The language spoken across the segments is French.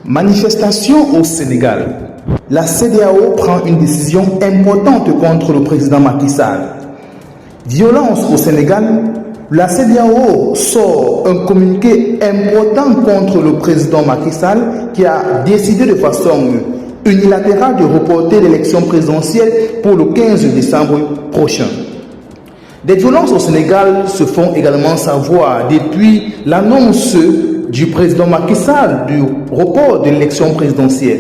Manifestation au Sénégal. La CEDEAO prend une décision importante contre le président Macky Sall. Violence au Sénégal. La CEDEAO sort un communiqué important contre le président Macky Sall qui a décidé de façon unilatérale de reporter l'élection présidentielle pour le 15 décembre prochain. Des violences au Sénégal se font également savoir depuis l'annonce du président Macky Sall du report de l'élection présidentielle.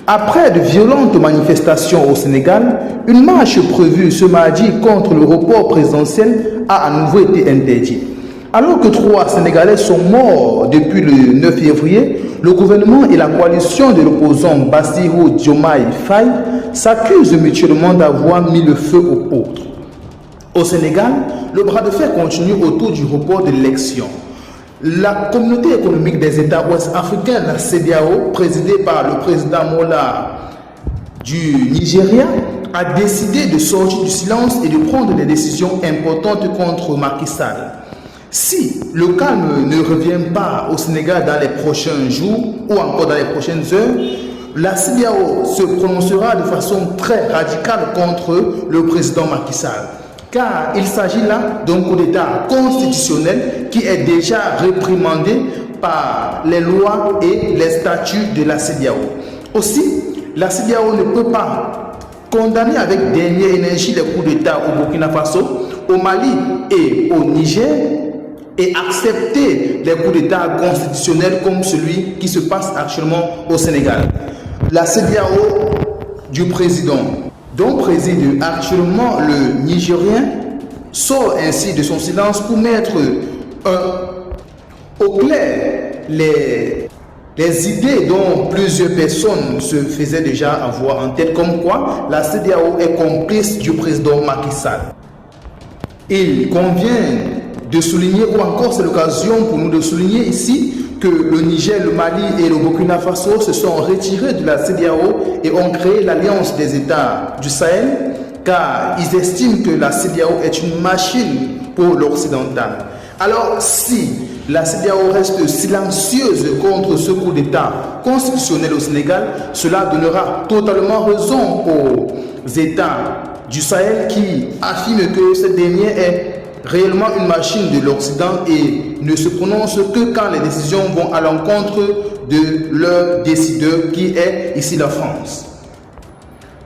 Après de violentes manifestations au Sénégal, une marche prévue ce mardi contre le report présidentiel a à nouveau été interdite. Alors que 3 Sénégalais sont morts depuis le 9 février, le gouvernement et la coalition de l'opposant Bassirou Diomaye Faye s'accusent mutuellement d'avoir mis le feu aux poudres. Au Sénégal, le bras de fer continue autour du report de l'élection. La communauté économique des États ouest-africains, la CEDEAO, présidée par le président Mola du Nigeria, a décidé de sortir du silence et de prendre des décisions importantes contre Macky Sall. Si le calme ne revient pas au Sénégal dans les prochains jours ou encore dans les prochaines heures, la CEDEAO se prononcera de façon très radicale contre le président Macky Sall. Car il s'agit là d'un coup d'État constitutionnel qui est déjà réprimandé par les lois et les statuts de la CEDEAO. Aussi, la CEDEAO ne peut pas condamner avec dernière énergie les coups d'État au Burkina Faso, au Mali et au Niger et accepter les coups d'État constitutionnels comme celui qui se passe actuellement au Sénégal. La CEDEAO du président dont préside actuellement le Nigérien, sort ainsi de son silence pour mettre au clair les idées dont plusieurs personnes se faisaient déjà avoir en tête, comme quoi la CEDEAO est complice du président Macky Sall. Il convient de souligner, ou encore c'est l'occasion pour nous de souligner ici, que le Niger, le Mali et le Burkina Faso se sont retirés de la CEDEAO et ont créé l'Alliance des États du Sahel, car ils estiment que la CEDEAO est une machine pour l'occidental. Alors si la CEDEAO reste silencieuse contre ce coup d'État constitutionnel au Sénégal, cela donnera totalement raison aux États du Sahel qui affirment que cette dernière est réellement une machine de l'Occident et ne se prononce que quand les décisions vont à l'encontre de leur décideur qui est ici la France.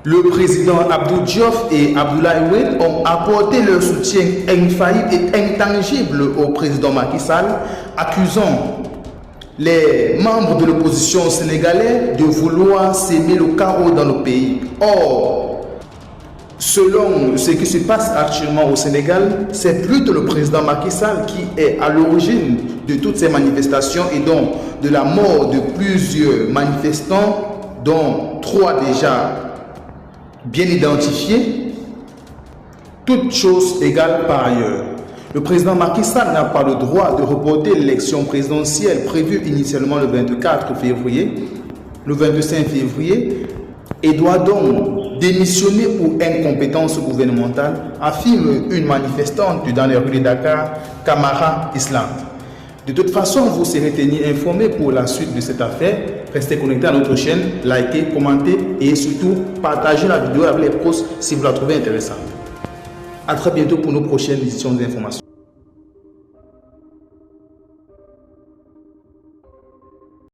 Le président Abdou Diouf et Abdoulaye Wade ont apporté leur soutien infaillible et intangible au président Macky Sall, accusant les membres de l'opposition sénégalaise de vouloir s'aimer le chaos dans le pays. Or, selon ce qui se passe actuellement au Sénégal, c'est plutôt le président Macky Sall qui est à l'origine de toutes ces manifestations et donc de la mort de plusieurs manifestants, dont 3 déjà bien identifiés, toutes choses égales par ailleurs. Le président Macky Sall n'a pas le droit de reporter l'élection présidentielle prévue initialement le 24 février, le 25 février, et doit donc démissionner pour incompétence gouvernementale, affirme une manifestante dans les rues de Dakar, Camara Islam. De toute façon, vous serez tenus informés pour la suite de cette affaire. Restez connectés à notre chaîne, likez, commentez et surtout partagez la vidéo avec les proches si vous la trouvez intéressante. A très bientôt pour nos prochaines éditions d'informations.